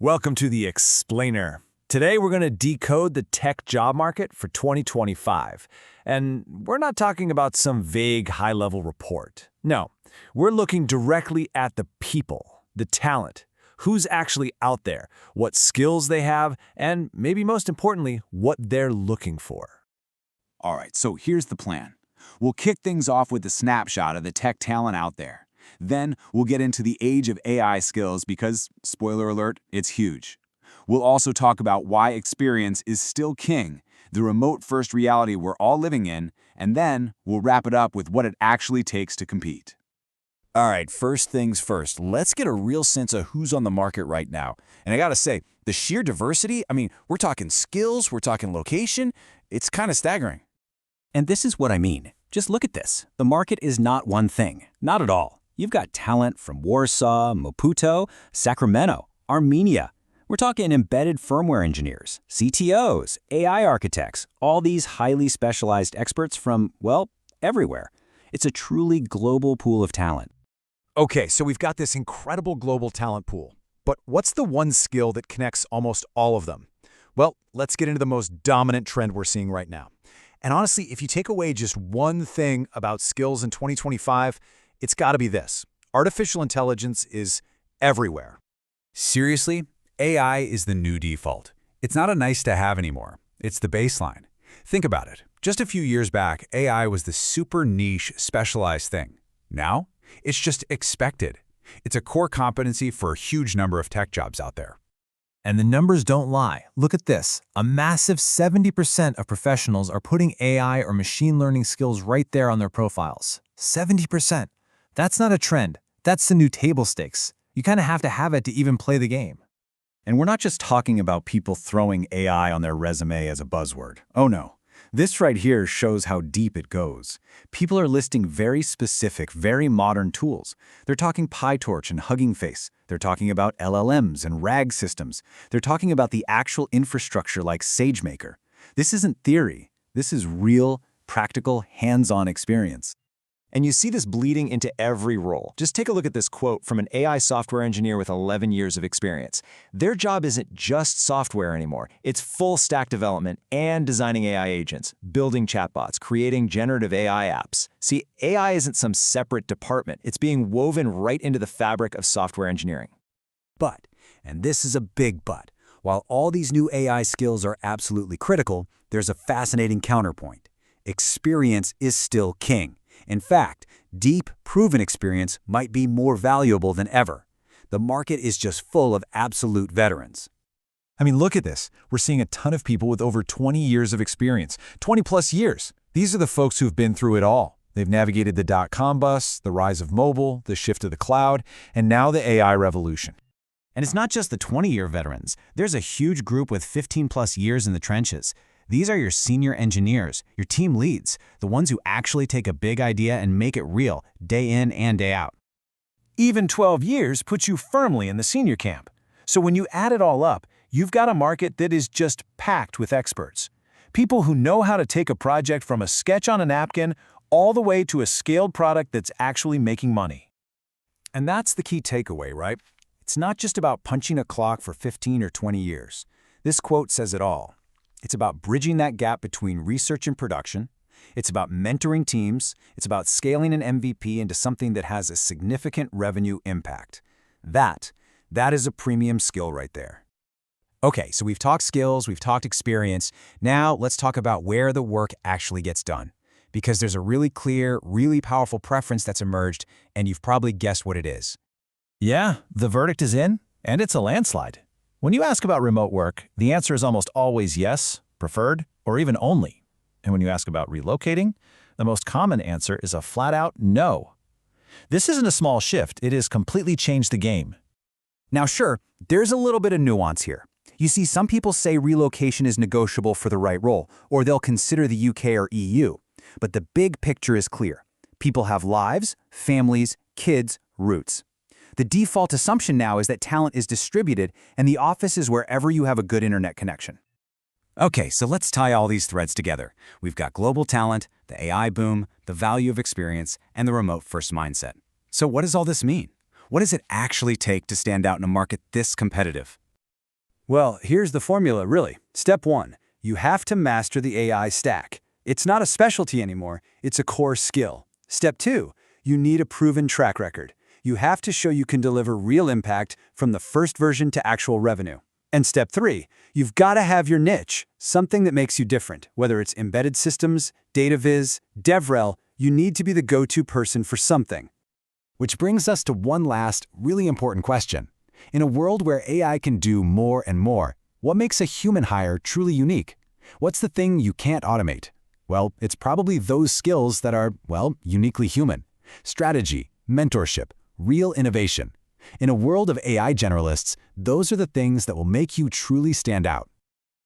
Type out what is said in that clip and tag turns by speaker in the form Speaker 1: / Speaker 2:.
Speaker 1: Welcome to the Explainer. Today we're going to decode the tech job market for 2025. And we're not talking about some vague high-level report. No, we're looking directly at the people, the talent, who's actually out there, what skills they have, and maybe most importantly, what they're looking for.
Speaker 2: All right, so here's the plan. We'll kick things off with a snapshot of the tech talent out there. Then we'll get into the age of AI skills because, spoiler alert, it's huge. We'll also talk about why experience is still king, the remote-first reality we're all living in, and then we'll wrap it up with what it actually takes to compete.
Speaker 3: All right, first things first, let's get a real sense of who's on the market right now. And I gotta say, the sheer diversity, we're talking skills, we're talking location, it's kind of staggering.
Speaker 4: And this is what I mean. Just look at this. The market is not one thing. Not at all. You've got talent from Warsaw, Maputo, Sacramento, Armenia. We're talking embedded firmware engineers, CTOs, AI architects, all these highly specialized experts from, well, everywhere. It's a truly global pool of talent.
Speaker 1: Okay, so we've got this incredible global talent pool. But what's the one skill that connects almost all of them? Well, let's get into the most dominant trend we're seeing right now. And honestly, if you take away just one thing about skills in 2025, it's got to be this. Artificial intelligence is everywhere.
Speaker 5: Seriously, AI is the new default. It's not a nice-to-have anymore. It's the baseline. Think about it. Just a few years back, AI was the super niche, specialized thing. Now, it's just expected. It's a core competency for a huge number of tech jobs out there.
Speaker 6: And the numbers don't lie. Look at this. A massive 70% of professionals are putting AI or machine learning skills right there on their profiles. 70%. That's not a trend. That's the new table stakes. You kind of have to have it to even play the game.
Speaker 3: And we're not just talking about people throwing AI on their resume as a buzzword. Oh no. This right here shows how deep it goes. People are listing very specific, very modern tools. They're talking PyTorch and Hugging Face. They're talking about LLMs and RAG systems. They're talking about the actual infrastructure like SageMaker. This isn't theory. This is real, practical, hands-on experience.
Speaker 7: And you see this bleeding into every role. Just take a look at this quote from an AI software engineer with 11 years of experience. Their job isn't just software anymore. It's full stack development and designing AI agents, building chatbots, creating generative AI apps. See, AI isn't some separate department. It's being woven right into the fabric of software engineering.
Speaker 3: But, and this is a big but, while all these new AI skills are absolutely critical, there's a fascinating counterpoint. Experience is still king. In fact, deep, proven experience might be more valuable than ever. The market is just full of absolute veterans.
Speaker 1: Look at this. We're seeing a ton of people with over 20 years of experience, 20 plus years. These are the folks who've been through it all. They've navigated the dot-com bust, the rise of mobile, the shift to the cloud, and now the AI revolution.
Speaker 4: And it's not just the 20-year veterans. There's a huge group with 15 plus years in the trenches. These are your senior engineers, your team leads, the ones who actually take a big idea and make it real, day in and day out.
Speaker 6: Even 12 years puts you firmly in the senior camp. So when you add it all up, you've got a market that is just packed with experts. People who know how to take a project from a sketch on a napkin all the way to a scaled product that's actually making money.
Speaker 3: And that's the key takeaway, right? It's not just about punching a clock for 15 or 20 years. This quote says it all. It's about bridging that gap between research and production. It's about mentoring teams. It's about scaling an MVP into something that has a significant revenue impact. That is a premium skill right there. Okay, so we've talked skills, we've talked experience. Now let's talk about where the work actually gets done. Because there's a really clear, really powerful preference that's emerged, and you've probably guessed what it is.
Speaker 6: Yeah, the verdict is in, and it's a landslide. When you ask about remote work, the answer is almost always yes, preferred, or even only. And when you ask about relocating, the most common answer is a flat-out no. This isn't a small shift, it has completely changed the game.
Speaker 3: Now sure, there's a little bit of nuance here. You see, some people say relocation is negotiable for the right role, or they'll consider the UK or EU. But the big picture is clear. People have lives, families, kids, roots. The default assumption now is that talent is distributed and the office is wherever you have a good internet connection. Okay, so let's tie all these threads together. We've got global talent, the AI boom, the value of experience, and the remote-first mindset. So what does all this mean? What does it actually take to stand out in a market this competitive?
Speaker 5: Well, here's the formula, really. Step 1. You have to master the AI stack. It's not a specialty anymore, it's a core skill. Step 2. You need a proven track record. You have to show you can deliver real impact from the first version to actual revenue. And step 3, you've got to have your niche, something that makes you different. Whether it's embedded systems, data viz, DevRel, you need to be the go-to person for something.
Speaker 3: Which brings us to one last, really important question. In a world where AI can do more and more, what makes a human hire truly unique? What's the thing you can't automate? Well, it's probably those skills that are, well, uniquely human. Strategy, mentorship, real innovation. In a world of AI generalists, those are the things that will make you truly stand out.